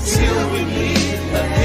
Till we meet again.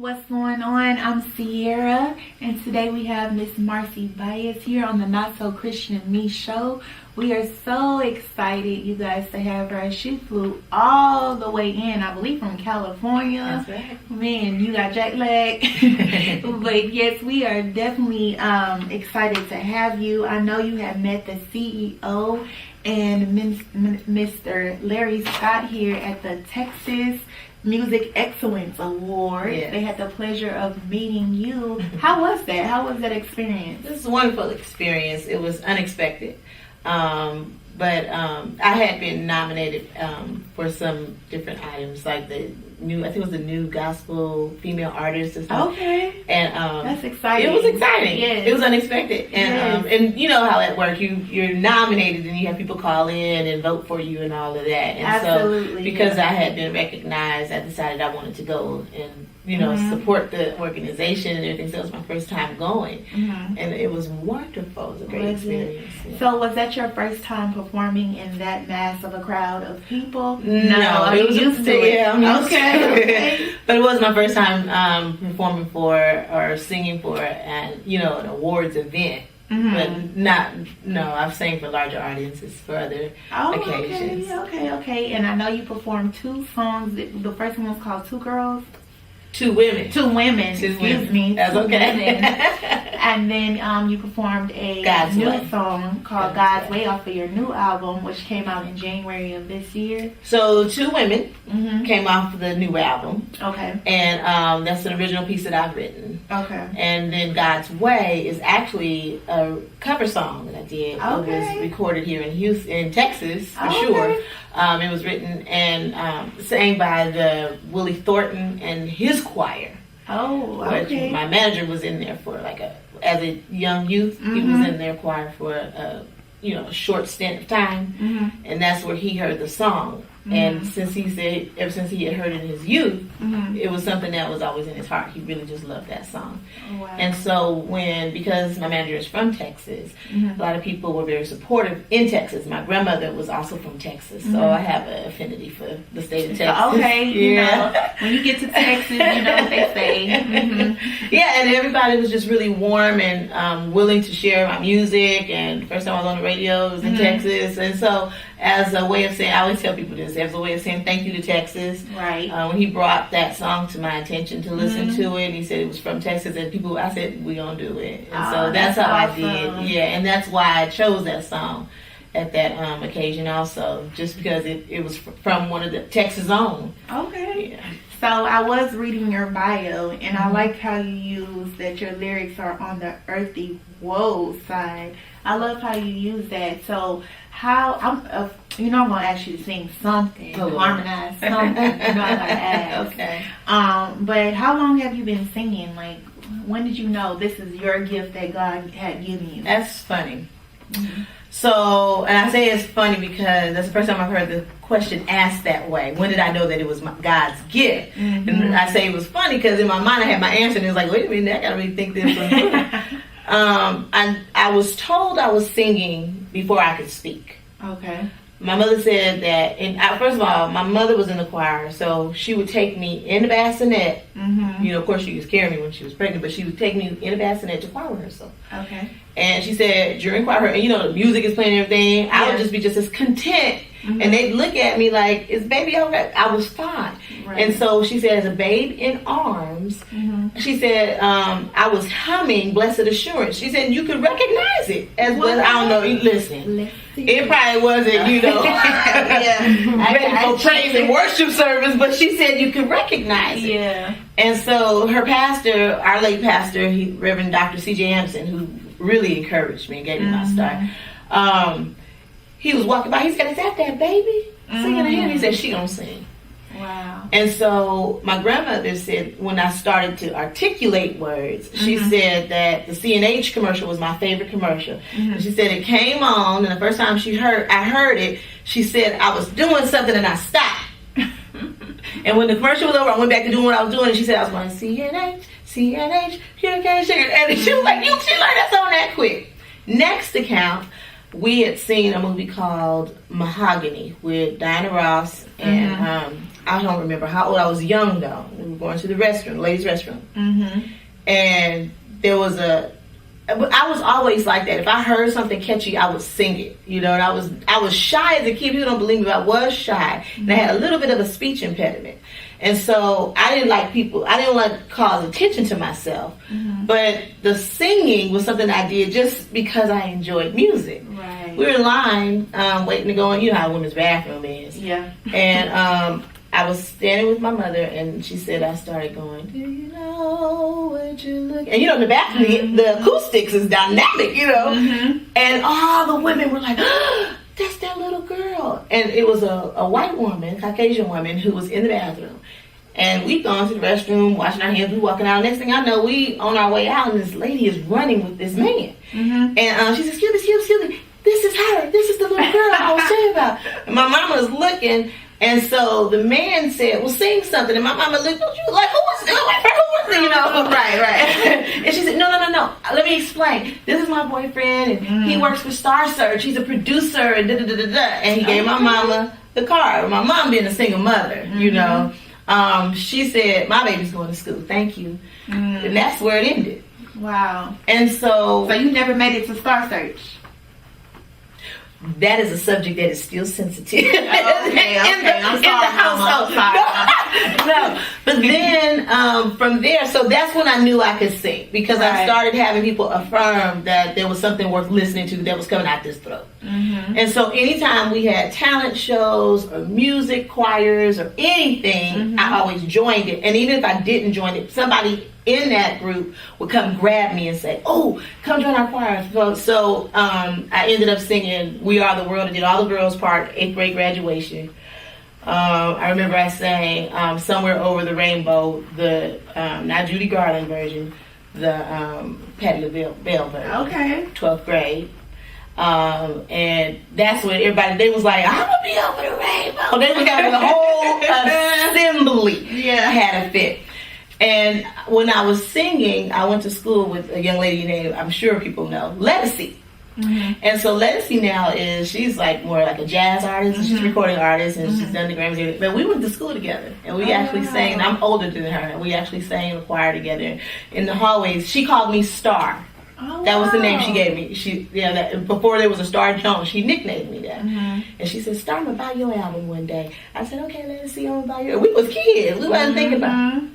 What's going on? I'm Sierra, and today we have Miss Marcie here on the Not So Christian Me show. We are so excited, you guys, to have her. She flew all the way in, I believe, from California. That's right. Man, you got jet lag. But yes, we are definitely excited to have you. I know you have met the CEO and Mr. Larry Scott here at the Texas Music Excellence Award. Yes. They had the pleasure of meeting you. How was that? How was that experience? This is a wonderful experience. It was unexpected. But I had been nominated for some different items, like the new, I think it was the new gospel female artist or something. Okay. And that's exciting. It was exciting. Yes. It was unexpected. And and you know how that works. You're nominated and you have people call in and vote for you and all of that. And Absolutely. so because I had been recognized, I decided I wanted to go and support the organization and everything. So it was my first time going. And it was wonderful. It was a great experience. Yeah. So was that your first time performing in that mass of a crowd of people? No, it was used to it. Yeah, I'm used to Okay. it. But it was my first time performing for or singing for an awards event. But I've sang for larger audiences for other occasions. Okay. And I know you performed two songs. The first one was called Two Girls. Two women. Excuse me. That's okay. And then you performed a God's new Way. song called God's Way off of your new album, which came out in January of this year. So Two Women came off the new album. Okay. And that's an original piece that I've written. Okay. And then God's Way is actually a cover song that I did. Okay. It was recorded here in Texas, for sure. It was written and sang by the Willie Thornton and his choir. Oh, okay. Which my manager was in there for as a young youth. He was in their choir for a short stint of time, and that's where he heard the song. And since he said ever since he had heard it in his youth, it was something that was always in his heart. He really just loved that song. Oh, wow. And so because my manager is from Texas, a lot of people were very supportive in Texas. My grandmother was also from Texas, so I have an affinity for the state of Texas. Okay, when you get to Texas, you know what they say. Yeah, and everybody was just really warm and willing to share my music. And first time I was on the radio was in Texas, and so as a way of saying, I always tell people this, as a way of saying thank you to Texas. Right. When he brought that song to my attention to listen to it, and he said it was from Texas, and I said, we're going to do it. And so that's how awesome. I did. Yeah, and that's why I chose that song at that occasion also, just because it was from one of the Texas own. Okay. Yeah. So I was reading your bio, and I like how you use that your lyrics are on the earthy woe side. I love how you use that. So I'm going to ask you to sing something, harmonize something. I gotta ask. Okay. But how long have you been singing? Like, when did you know this is your gift that God had given you? That's funny. So, and I say it's funny because that's the first time I've heard the question asked that way. When did I know that it was God's gift? And I say it was funny because in my mind I had my answer, and it was like, wait a minute, I gotta really think this one. I was told I was singing before I could speak. Okay. My mother said that, and first of all, my mother was in the choir, so she would take me in the bassinet. Of course, she was carrying me when she was pregnant, but she would take me in the bassinet to choir rehearsal. Okay. And she said during choir rehearsal, and the music is playing and everything, I would just be just as content. And they'd look at me like, is baby okay? I was fine. Right. And so she said, as a babe in arms, she said, I was humming Blessed Assurance. She said, you could recognize it as well. I don't know. Listen, it probably wasn't, ready for praise and worship service, but she said you could recognize it. Yeah. And so her pastor, our late pastor, Reverend Dr. C.J. Anderson, who really encouraged me and gave me my start, he was walking by. He said, is that baby singing to him? He said, she don't sing. Wow. And so my grandmother said, when I started to articulate words, she said that the CNH commercial was my favorite commercial. And she said it came on, and the first time I heard it, she said I was doing something and I stopped. And when the commercial was over, I went back to doing what I was doing, and she said I was going, CNH, Hurricane Sugar. And she was like, she learned that song that quick. Next account, we had seen a movie called Mahogany with Diana Ross and I don't remember how old. I was young though. We were going to the restroom, ladies' restroom, and there was I was always like that. If I heard something catchy, I would sing it. You know, and I was shy as a kid. People don't believe me, but I was shy, and I had a little bit of a speech impediment. And so I didn't like to cause attention to myself. But the singing was something I did just because I enjoyed music. Right. We were in line waiting to go in. You know how a women's bathroom is. Yeah. And I was standing with my mother, and she said, I started going, do you know what you look? And you know, in the bathroom, the acoustics is dynamic, you know. And all the women were like, oh, that's that little girl. And it was a white woman, Caucasian woman, who was in the bathroom. And we've gone to the restroom, washing our hands, we walking out. Next thing I know, we on our way out, and this lady is running with this man. And she says, excuse me, this is her. This is the little girl I was telling you about. And my mama was looking, and so the man said, well, sing something. And my mama looked, don't you, like, who was it, you know? Right. And she said, no. Let me explain. This is my boyfriend, and he works for Star Search. He's a producer, and da-da-da-da-da. And he gave my mama the card. My mom being a single mother, you know. She said, my baby's going to school. Thank you. And that's where it ended. Wow. And so you never made it to Star Search? That is a subject that is still sensitive. Okay. I'm sorry, in the household. No. But then from there, so that's when I knew I could sing, because I started having people affirm that there was something worth listening to that was coming out this throat. And so anytime we had talent shows or music choirs or anything, I always joined it. And even if I didn't join it, somebody in that group would come grab me and say, oh, come join our choir. So I ended up singing We Are the World. I did all the girls part, 8th grade graduation. I remember I sang Somewhere Over the Rainbow, the not Judy Garland version, the Patti LaBelle version. Okay. 12th grade. And that's when everybody, they was like, I'm gonna be over the rainbow. They would have the whole assembly had a fit. And when I was singing, I went to school with a young lady named, I'm sure people know, Lettucey. And so Lettucey now she's like more like a jazz artist, and she's a recording artist, and she's done the Grammys. But we went to school together, and we actually sang. I'm older than her, and we actually sang in the choir together in the hallways. She called me Star. That was the name she gave me. Before there was a Star Jones, she nicknamed me that. And she said, Star, I'm gonna buy your album one day. I said, okay, Lettucey, I'm gonna buy your. We was kids. We wasn't thinking about it.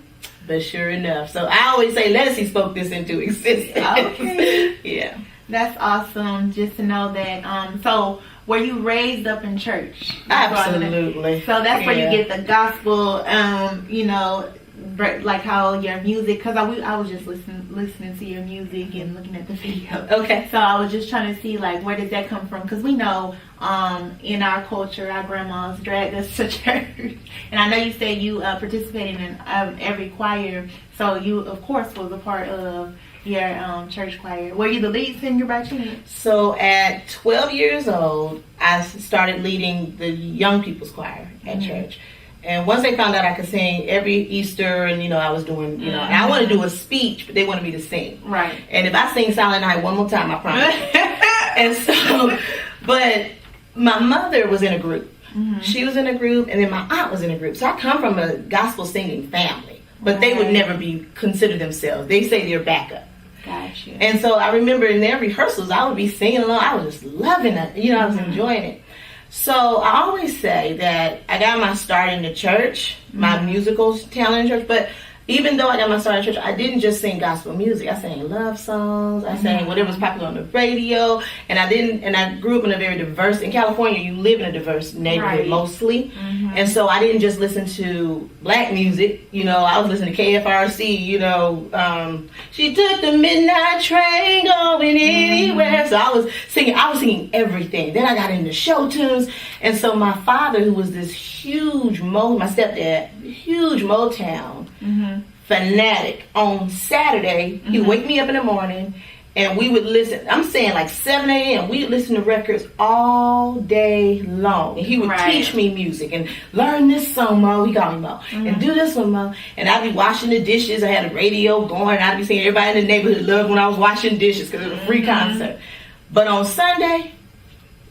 But sure enough. So I always say Lettucey spoke this into existence. Okay. Yeah. That's awesome just to know that. So were you raised up in church? Absolutely. So that's where you get the gospel, like how your music, because I was just listening to your music and looking at the video. Okay. So I was just trying to see, like, where does that come from? Because we know in our culture, our grandmas drag us to church. And I know you said you participated in every choir. So you, of course, was a part of your church choir. Were you the lead singer by chance? So at 12 years old, I started leading the young people's choir at church. And once they found out I could sing every Easter, and I was doing, and I want to do a speech, but they wanted me to sing. Right. And if I sing Silent Night one more time, I promise. And so, but my mother was in a group. She was in a group, and then my aunt was in a group. So I come from a gospel singing family, but they would never consider themselves. They say they're backup. Gotcha. And so I remember in their rehearsals, I would be singing along. I was just loving it. I was enjoying it. So I always say that I got my start in the church, my musical talent in church, but even though I got my start in church, I didn't just sing gospel music. I sang love songs. I sang whatever was popular on the radio. And I grew up in a very diverse, in California, you live in a diverse neighborhood mostly. And so I didn't just listen to black music. I was listening to KFRC, she took the midnight train going anywhere. So I was singing everything. Then I got into show tunes. And so my father, who was this huge my stepdad, huge Motown fanatic, on Saturday, he would wake me up in the morning, and we would listen. I'm saying like 7 a.m. We would listen to records all day long. And he would teach me music and learn this song, Mo. He called me Mo. And do this one, Mo. And I'd be washing the dishes. I had a radio going. I'd be singing. Everybody in the neighborhood loved when I was washing dishes because it was a free concert. But on Sunday,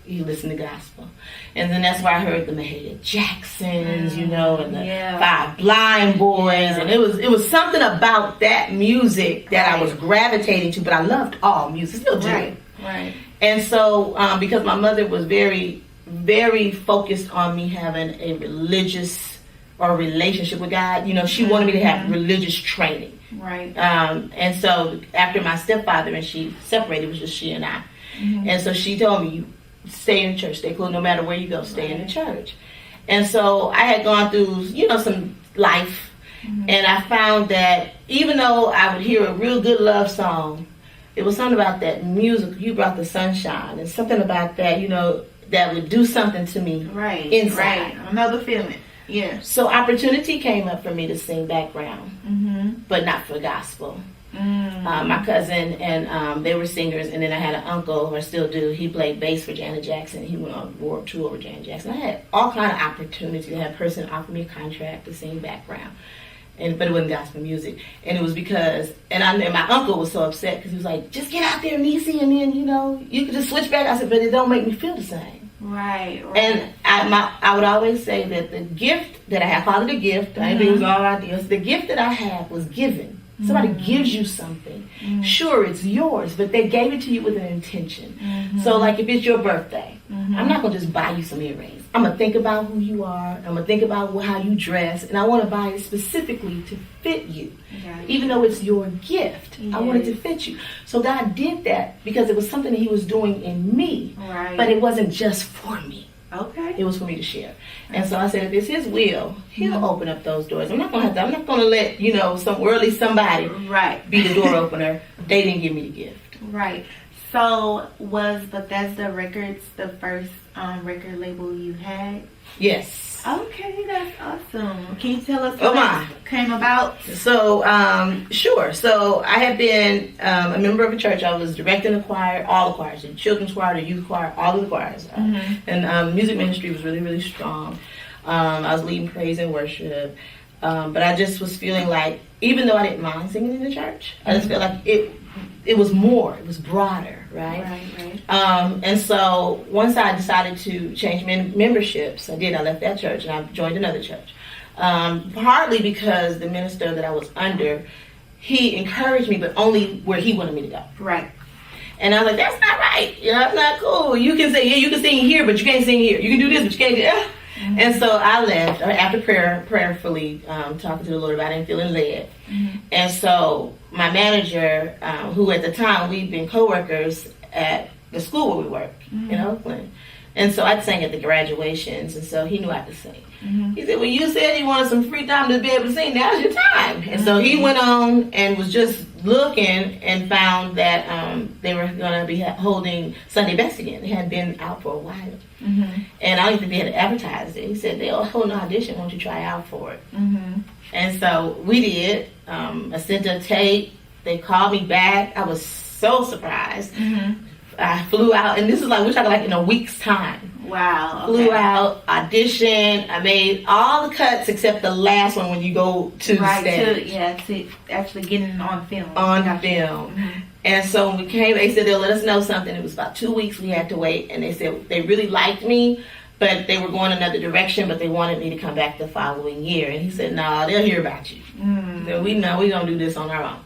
you listen to gospel. And then that's where I heard the Mahalia Jacksons, and the Five Blind Boys. And it was something about that music that I was gravitating to, but I loved all music, still do. Right. And so, because my mother was very, very focused on me having a religious or relationship with God, she wanted me to have religious training. Right. And so after my stepfather and she separated, it was just she and I. And so she told me, you stay in the church, stay close, no matter where you go, stay in the church. And so I had gone through, some life, and I found that even though I would hear a real good love song, it was something about that music, You Brought the Sunshine, and something about that, that would do something to me inside. Right, another feeling. Yeah. So opportunity came up for me to sing background, but not for gospel. My cousin and they were singers, and then I had an uncle, or still do. He played bass for Janet Jackson. He went on World Tour with Janet Jackson. I had all kind of opportunities. I had a person offer me a contract to sing background, but it wasn't gospel music. And it was because, and my uncle was so upset because he was like, "Just get out there, Niecy, and then you could just switch back." I said, "But it don't make me feel the same." Right. And I would always say that the gift that I have, call it a gift. I didn't think it was all ideas. The gift that I have was given. Somebody gives you something. Sure, it's yours, but they gave it to you with an intention. So, like, if it's your birthday, I'm not going to just buy you some earrings. I'm going to think about who you are. I'm going to think about how you dress, and I want to buy it specifically to fit you. Even though it's your gift, I want it to fit you. So God did that because it was something that He was doing in me, but it wasn't just for me. Okay. It was for me to share. And so I said, if it's His will, He'll open up those doors. I'm not going to let, some worldly somebody be the door opener. They didn't give me the gift. Right. So was Bethesda Records the first record label you had? Yes. Okay, that's awesome. Can you tell us how that came about? So, sure. So I had been a member of a church. I was directing the choir, all the choirs, the children's choir, the youth choir, all of the choirs. And music ministry was really, really strong. I was leading praise and worship. But I just was feeling like, even though I didn't mind singing in the church, I just felt like it was more, it was broader, right? And so once I decided to change memberships, I left that church and I joined another church. Partly because the minister that I was under, he encouraged me, but only where he wanted me to go. Right. And I was like, that's not right. That's not cool. You can say, you can sing here, but you can't sing here. You can do this, but you can't do that. And so I left after prayerfully talking to the Lord about it and feeling led. And so my manager, who at the time we'd been co-workers at the school where we worked in Oakland. And so I sang at the graduations, and so he knew I could sing. He said, well, you said you wanted some free time to be able to sing. Now's your time. And so he went on and was just looking and found that they were going to be holding Sunday Best again. They hadn't been out for a while. And I don't think they had advertised it. He said, they'll hold an audition. Why don't you try out for it? And so we did. I sent a tape. They called me back. I was so surprised. I flew out, and this is we're talking in a week's time. Wow. Okay. Flew out, auditioned. I made all the cuts except the last one when you go to the stage. To actually getting on film. On film. And so when we came, they said they'll let us know something. It was about 2 weeks we had to wait, and they said they really liked me, but they were going another direction, but they wanted me to come back the following year. And he said, no, they'll hear about you. So we know we're going to do this on our own.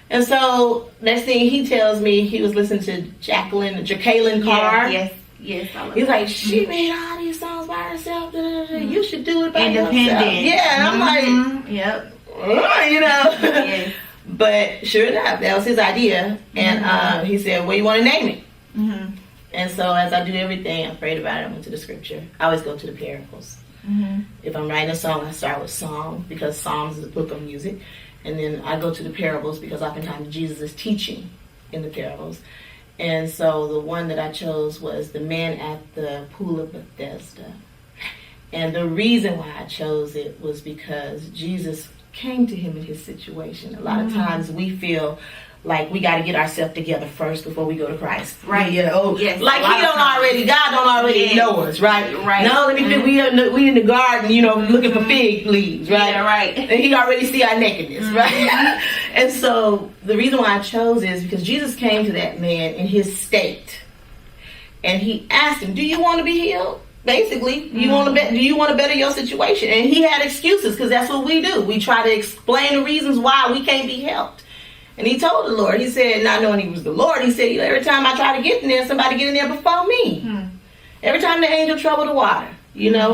And so next thing he tells me, he was listening to Jacqueline Carr. Yes. He's like, she made all these songs by herself. You should do it by yourself. Yeah, and I'm like, yep. Yes. But sure enough, that was his idea. And he said, well, you want to name it? And so as I do everything, I prayed about it. I went to the scripture. I always go to the parables. If I'm writing a song, I start with Psalm, because Psalms is a book of music. And then I go to the parables because oftentimes Jesus is teaching in the parables. And so the one that I chose was the man at the pool of Bethesda. And the reason why I chose it was because Jesus came to him in his situation. A lot of times we feel like we got to get ourselves together first before we go to Christ. Right. Yes, God don't already know us, right? Right. No, let me think, we in the garden, looking for fig leaves, right? Yeah, right. And he already see our nakedness, right? And so the reason why I chose is because Jesus came to that man in his state. and he asked him, "Do you want to be healed?" Basically, do you want to better your situation? And he had excuses, because that's what we do. We try to explain the reasons why we can't be helped. And he told the Lord, he said, not knowing he was the Lord, he said, every time I try to get in there, somebody get in there before me. Every time the angel troubled the water,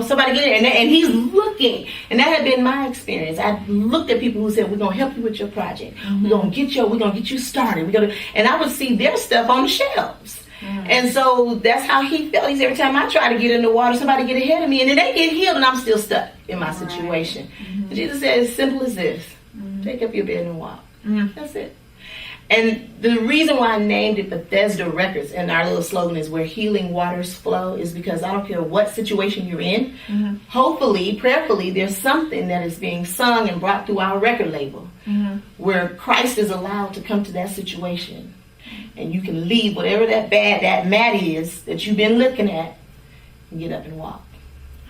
somebody get in there. And he's looking. And that had been my experience. I looked at people who said, we're going to help you with your project. We're going to get you started. And I would see their stuff on the shelves. And so that's how he felt. He said, every time I try to get in the water, somebody get ahead of me, and then they get healed, and I'm still stuck in my situation. And Jesus said, as simple as this: take up your bed and walk. That's it. And the reason why I named it Bethesda Records, and our little slogan is where healing waters flow, is because I don't care what situation you're in, hopefully, prayerfully, there's something that is being sung and brought through our record label where Christ is allowed to come to that situation. And you can leave whatever that mat is that you've been looking at, and get up and walk.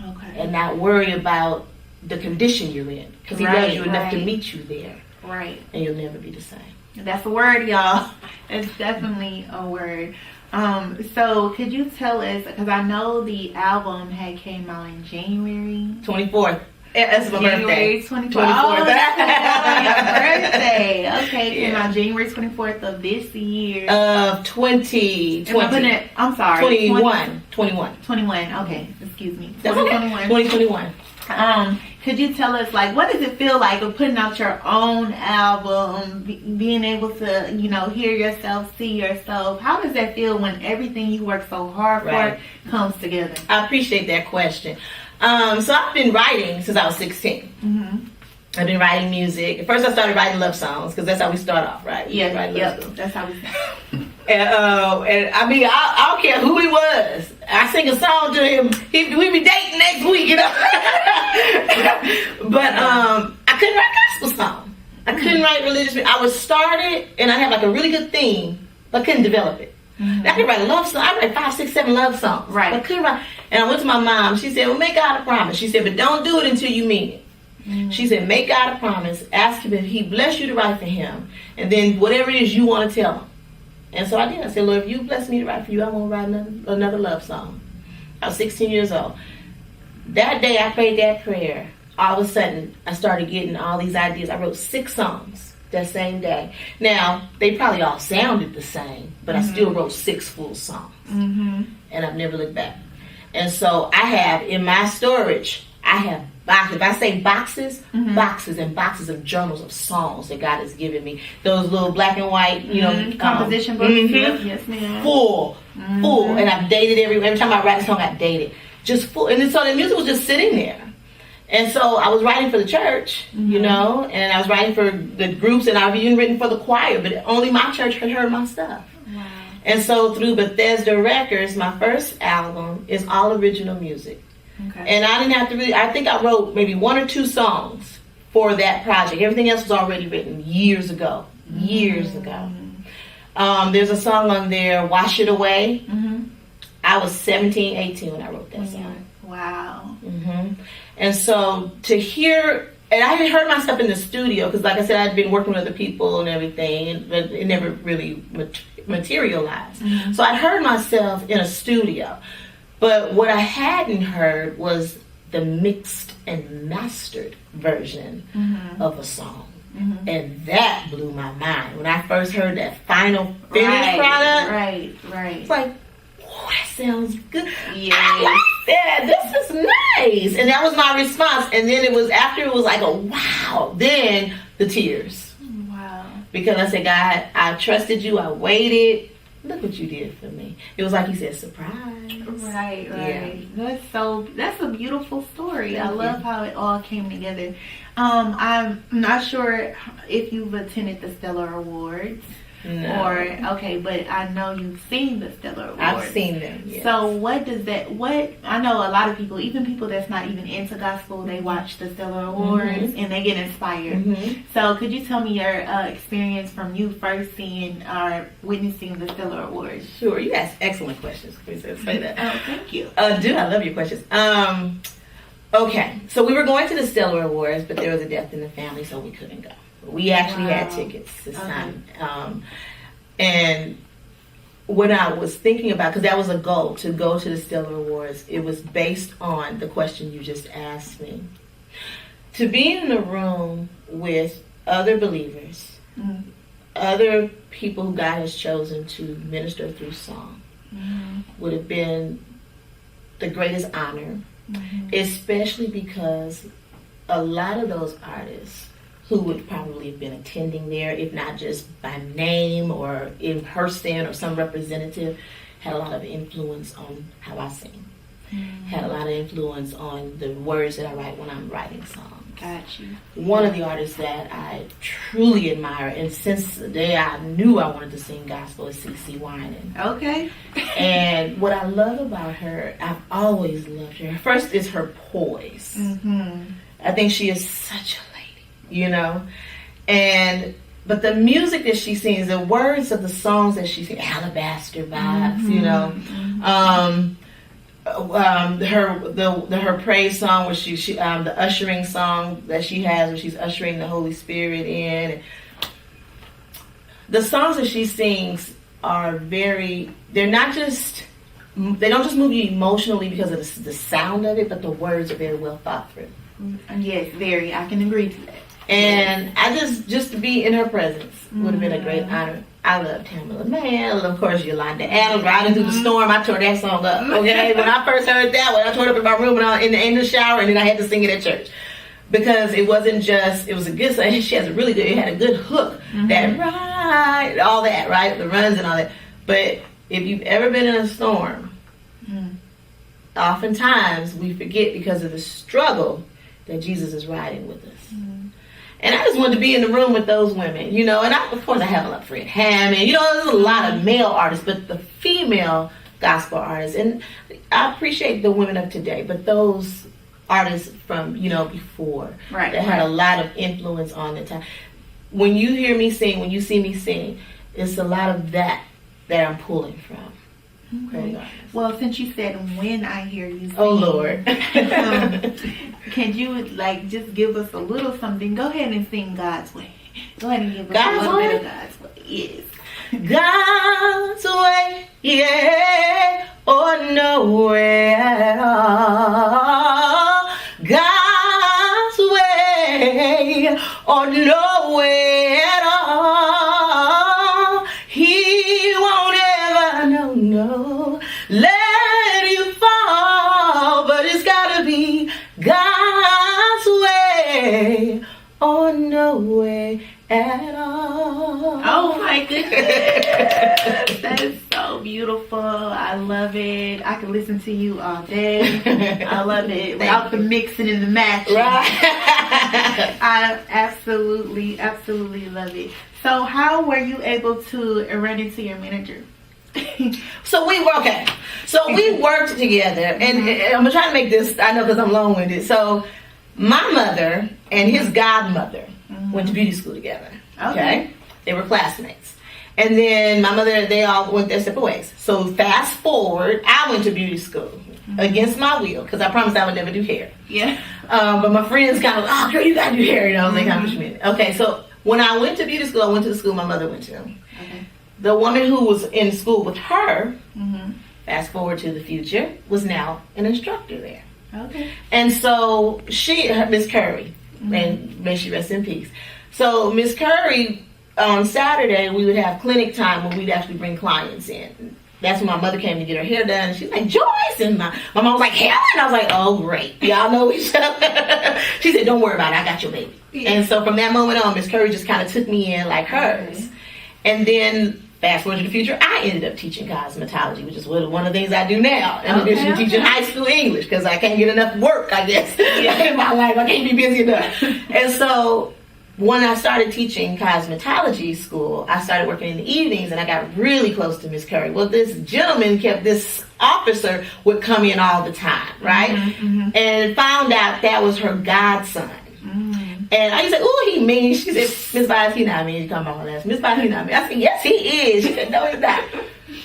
Okay. And not worry about the condition you're in, because he loves you enough to meet you there. Right. And you'll never be the same. That's a word, y'all. It's definitely a word. So could you tell us, because I know the album had came out in January 24th. That's my January birthday. 24th. Oh, that's your birthday. Okay, came out January 24th of this year. Of 2020. I'm sorry. 21. 21. Okay, excuse me. 2021. 2021. Could you tell us, like, what does it feel like of putting out your own album, being able to, hear yourself, see yourself? How does that feel when everything you work so hard for comes together? I appreciate that question. So I've been writing since I was 16. I've been writing music. At first I started writing love songs, because that's how we start off, right? That's how we start. And I mean, I don't care who he was. I sing a song to him. We be dating next week, But I couldn't write gospel songs. I couldn't write religious. I was started, and I had like a really good theme, but I couldn't develop it. I could write a love song. I write 5, 6, 7 love songs. Right. But I couldn't write. And I went to my mom. She said, well, make God a promise. She said, but don't do it until you mean it. She said, make God a promise. Ask him if he bless you to write for him. And then whatever it is you want to tell him. And so I did. I said, Lord, if you bless me to write for you, I want to write another love song. I was 16 years old. That day I prayed that prayer. All of a sudden, I started getting all these ideas. I wrote 6 songs that same day. Now, they probably all sounded the same, but I still wrote 6 full songs. And I've never looked back. And so I have, in my storage, I have boxes. If I say boxes, boxes and boxes of journals of songs that God has given me. Those little black and white, composition books. Yes, ma'am. Full. And I've dated every time I write a song, I date it. Just full. And so the music was just sitting there. And so I was writing for the church, and I was writing for the groups, and I've even written for the choir, but only my church had heard my stuff. Wow. And so through Bethesda Records, my first album is all original music. Okay. And I didn't have to I think I wrote maybe 1 or 2 songs for that project. Everything else was already written years ago. There's a song on there, Wash It Away. I was 17, 18 when I wrote that song. Wow. And so to hear, and I had heard myself in the studio, because like I said, I'd been working with other people and everything, but it never really materialized. So I'd heard myself in a studio. But what I hadn't heard was the mixed and mastered version of a song. And that blew my mind. When I first heard that final finished product. Right. It's like, oh, that sounds good. Yeah. I like that. This is nice. And that was my response. And then it was after it was like a wow. Then the tears. Wow. Because I said, God, I trusted you. I waited. Look what you did for me. It was like he said, surprise. Right. Yeah. That's a beautiful story. I love how it all came together. I'm not sure if you've attended the Stellar Awards. No. But I know you've seen the Stellar Awards. I've seen them, yes. So I know a lot of people, even people that's not even into gospel, they watch the Stellar Awards and they get inspired. So could you tell me your experience from you first seeing or witnessing the Stellar Awards? Sure, you ask excellent questions. Please say that. Oh, thank you. I love your questions. Okay, so we were going to the Stellar Awards, but there was a death in the family, so we couldn't go. We actually had tickets this time. And when I was thinking about, because that was a goal to go to the Stellar Awards, it was based on the question you just asked me. To be in a room with other believers, other people who God has chosen to minister through song, would have been the greatest honor, especially because a lot of those artists who would probably have been attending there, if not just by name or in person or some representative, had a lot of influence on how I sing. Had a lot of influence on the words that I write when I'm writing songs. Got you. One of the artists that I truly admire, and since the day I knew I wanted to sing gospel, is CeCe Winans. Okay. And what I love about her, I've always loved her. First is her poise. I think she is such a lady, you know? But the music that she sings, the words of the songs that she sings, Alabaster Vibes, you know? Her praise song, where she the ushering song that she has, where she's ushering the Holy Spirit in. The songs that she sings are they don't just move you emotionally because of the sound of it, but the words are very well thought through. Yes, very. I can agree to that. And I just to be in her presence would have been a great honor. I love Tamala Man, and of course Yolanda Adams, Riding Through the Storm. I tore that song up. Okay, when I first heard that one, I tore it up in my room and in the shower, and then I had to sing it at church because it wasn't just. It was a good song. She has a really good. It had a good hook. That right, all that right, the runs and all that. But if you've ever been in a storm, oftentimes we forget because of the struggle that Jesus is riding with us. And I just wanted to be in the room with those women, you know. And of course I have a lot of Fred Hammond. You know, there's a lot of male artists, but the female gospel artists, and I appreciate the women of today, but those artists from, you know, before that had a lot of influence on the time. When you hear me sing, when you see me sing, it's a lot of that I'm pulling from. Okay. Well, since you said when I hear you sing, oh Lord, can you just give us a little something? Go ahead and sing God's Way. Go ahead and give us a little bit of God's Way. Yes. God's way, yeah, or no way at all. God's way, or no way at all. He won't ever, no, let you fall, but it's gotta be God's way, or no way at all. Oh my goodness. That is so beautiful. I love it. I can listen to you all day. I love it. Without the mixing and the matching. Right. I absolutely love it. So how were you able to run into your manager? So we worked together, and I'm trying to make this, I know because I'm long-winded. So my mother and his godmother went to beauty school together. Okay. They were classmates. And then my mother, they all went their separate ways. So fast forward, I went to beauty school against my will, because I promised I would never do hair. Yeah. But my friends kind of, oh girl, you gotta do hair, you know, they kind of pushed me. Okay, so when I went to beauty school, I went to the school my mother went to. Okay. The woman who was in school with her, fast forward to the future, was now an instructor there. Okay. And so Miss Curry, and may she rest in peace. So Miss Curry, on Saturday, we would have clinic time when we'd actually bring clients in. That's when my mother came to get her hair done. She's like, Joyce! And my mom was like, Helen! I was like, oh, great. Y'all know each other. She said, don't worry about it. I got your baby. Yeah. And so from that moment on, Miss Curry just kind of took me in like hers. Okay. And then, fast forward to the future, I ended up teaching cosmetology, which is one of the things I do now. In addition to teaching high school English, because I can't get enough work, I guess, in my life. I can't be busy enough. And so when I started teaching cosmetology school, I started working in the evenings, and I got really close to Miss Curry. Well, this officer would come in all the time, right? And found out that was her godson. And I used to say, ooh, he mean. She said, Miss Bias, he not mean. She called my whole ass. Miss Bias, he not mean. I said, yes, he is. She said, no, he's not.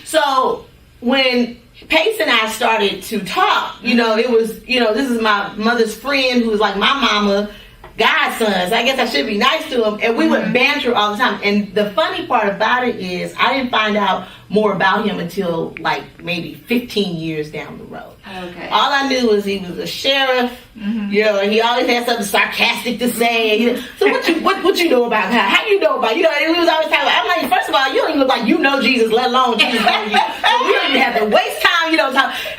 So when Pace and I started to talk, you know, it was, you know, this is my mother's friend who was like my mama, godsons. I guess I should be nice to him. And we would banter all the time. And the funny part about it is I didn't find out more about him until like maybe 15 years down the road. Okay. All I knew was he was a sheriff. You know, he always had something sarcastic to say. So what you know about God? How you know about, you know, he was always talking about, I'm like, first of all, you don't even look like you know Jesus, let alone Jesus know you. So we don't even have to waste time, you know,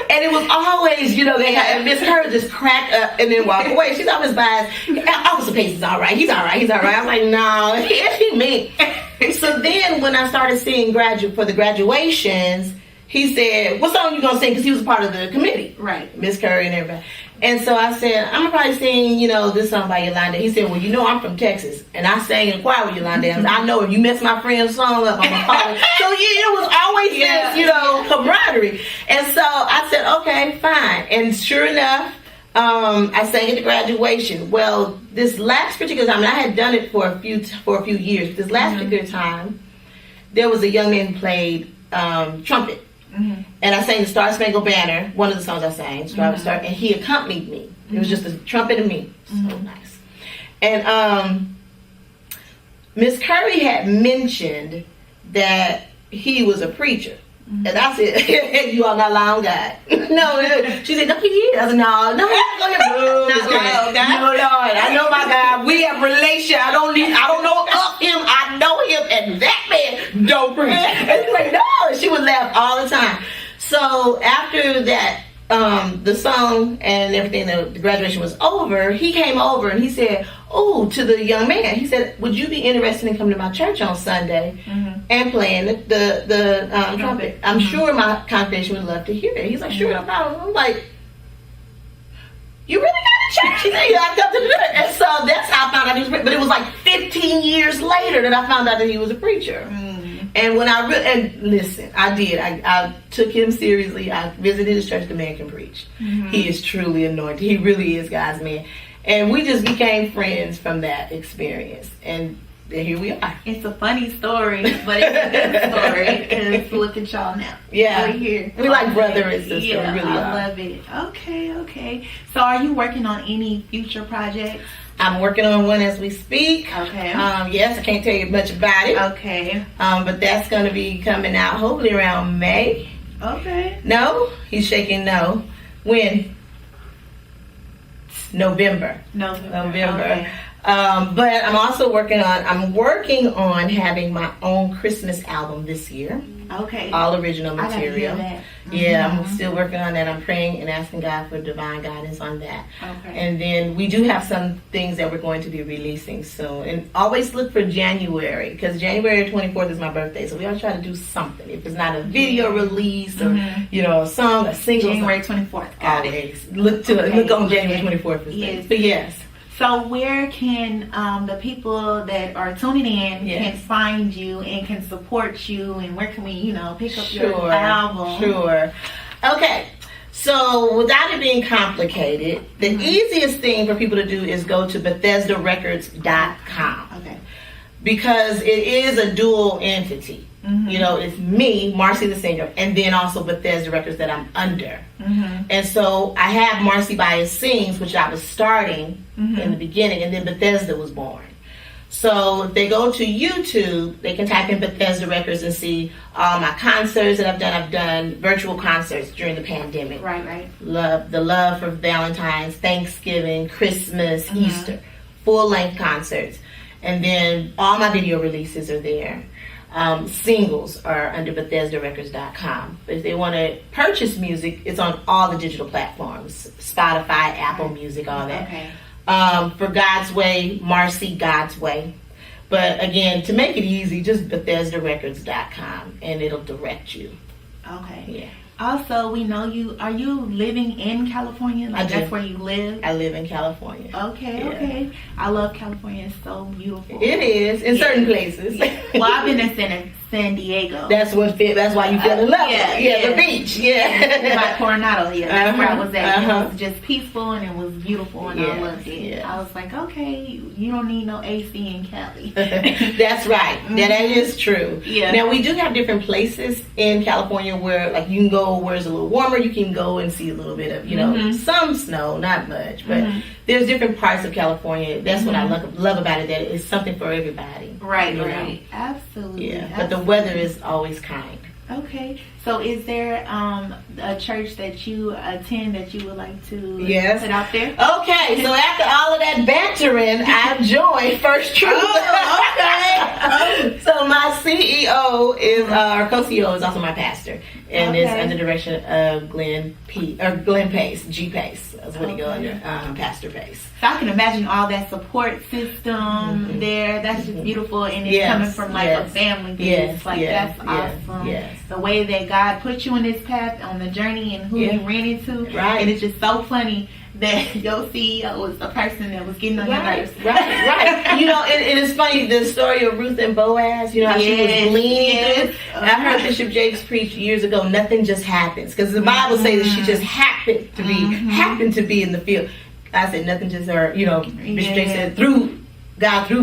and it was always, you know, they had, and Miss Curry just crack up and then walk away. She's always biased. Officer Pace is all right. He's all right. He's all right. I'm like, no, he me. So then when I started seeing for the graduations, he said, what song you gonna sing? Because he was a part of the committee. Right. Miss Curry and everybody. And so I said, I'm gonna probably sing, you know, this song by Yolanda. He said, well, you know, I'm from Texas, and I sang in the choir with Yolanda. And I know if you mess my friend's song up, I'm gonna call it. So it was always this, you know, camaraderie. And so I said, okay, fine. And sure enough, I sang at the graduation. Well, this last particular time, and I had done it for a few years. This last particular time, there was a young man who played trumpet. And I sang the Star Spangled Banner, one of the songs I sang, Star, and he accompanied me. It was just a trumpet and me. So nice. And Miss Curry had mentioned that he was a preacher. And I said, you are not lying, God. No, she said, no, he is. I said, no, go ahead. No, Lord, I know my God. We have relation. I don't know of him. I know him, and that man don't preach. And she's like, no. She would laugh all the time. So after that, the song and everything, the graduation was over, he came over and he said, oh, to the young man, he said, would you be interested in coming to my church on Sunday and playing the trumpet? I'm sure my congregation would love to hear it. He's like, sure, no problem. I'm like, you really got a church? He said, yeah, I come to the church. And so that's how I found out he was a preacher. But it was like 15 years later that I found out that he was a preacher. And when and listen, I did. I took him seriously. I visited his church. The man can preach. He is truly anointed. He really is God's man. And we just became friends from that experience. And here we are. It's a funny story, but it's a good story. Because look at y'all now. Yeah. We're here. We like brother and sister. Yeah, we really I love it. Okay. So are you working on any future projects? I'm working on one as we speak. Okay. Yes, I can't tell you much about it. Okay. But that's going to be coming out hopefully around May. Okay. No? He's shaking no. When? November. Okay. But I'm also working on having my own Christmas album this year. Okay. All original material. I gotta hear that. Yeah, I'm still working on that. I'm praying and asking God for divine guidance on that. Okay. And then we do have some things that we're going to be releasing soon. And always look for January, because January 24th is my birthday. So we always try to do something. If it's not a video release or you know, a song, a single. January 24th. Got it. Look on January 24th for yes. things. But yes. So where can the people that are tuning in can find you and can support you, and where can we, you know, pick up your album? Sure. Okay. So without it being complicated, the easiest thing for people to do is go to BethesdaRecords.com. Okay. Because it is a dual entity. You know, it's me, Marcie the singer, and then also Bethesda Records that I'm under. And so I have Marcie Bias Sings, which I was starting in the beginning, and then Bethesda was born. So if they go to YouTube, they can type in Bethesda Records and see all my concerts that I've done. I've done virtual concerts during the pandemic. Right. Love for Valentine's, Thanksgiving, Christmas, Easter, full-length concerts. And then all my video releases are there. Singles are under BethesdaRecords.com. If they want to purchase music, it's on all the digital platforms, Spotify, Apple Music, all that. Okay. For God's Way, Marcie God's Way. But again, to make it easy, just BethesdaRecords.com, and it'll direct you. Okay. Yeah. Also, we know are you living in California? Like that's where you live? I live in California. Okay. I love California. It's so beautiful. It is, in certain places. Well, I've been in San Diego. That's why you fell in love with it. Yeah, the beach. Yeah. By Coronado, that's where I was at. It was just peaceful and it was beautiful and I loved it. Yes. I was like, okay, you don't need no AC in Cali. That's right. That is true. Yeah. Now, we do have different places in California where, like, you can go where it's a little warmer. You can go and see a little bit of, some snow, not much, but there's different parts of California. That's what I love about it, that it's something for everybody. Right. Absolutely. Yeah, but the weather is always kind. Okay. So is there a church that you attend that you would like to Yes. put out there? Okay, so after all of that bantering, I joined First Truth. Oh, So my CEO is our co-CEO is also my pastor, and Okay. it's under the direction of Glenn Pace, G Pace. That's what he go under, Pastor Pace. So I can imagine all that support system there. That's just beautiful, and it's coming from like a family base. That's awesome. Yes. The way that God put you on this path, on the journey, and who you ran into, Right. and it's just so funny that your CEO was a person that was getting on your nerves. Right. You know, it is funny, the story of Ruth and Boaz, you know, how she was gleaning. I heard Bishop Jakes preach years ago, nothing just happens. Because the Bible says that she just happened to be in the field. I said, nothing just, Bishop Jakes said, through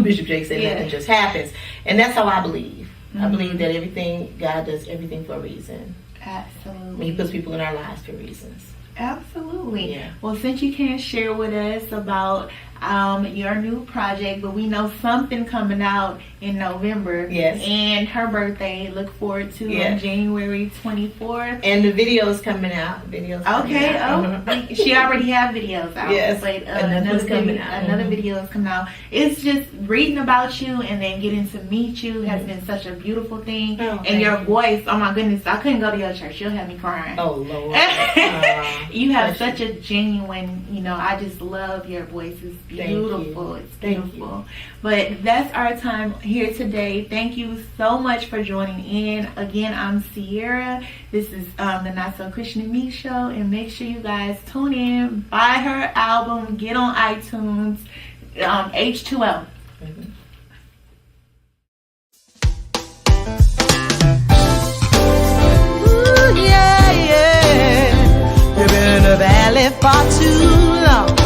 Bishop Jakes said, nothing just happens. And that's how I believe. I believe that God does everything for a reason. Absolutely. He puts people in our lives for reasons. Absolutely. Yeah. Well, since you can't share with us about your new project, but we know something coming out in November. Yes. And her birthday, look forward to on January 24th. And the video's coming out. Okay. She already have videos out. Yes. But Another video is coming out. It's just reading about you and then getting to meet you has been such a beautiful thing. And your voice, oh my goodness, I couldn't go to your church. You'll have me crying. Oh, Lord. You have such a genuine, I just love your voice. It's beautiful. It's beautiful. But that's our time here today. Thank you so much for joining in. Again, I'm Sierra. This is the Not So Christian and Me show. And make sure you guys tune in, buy her album, get on iTunes, H2O. Ooh, yeah. You've been in the valley for too long.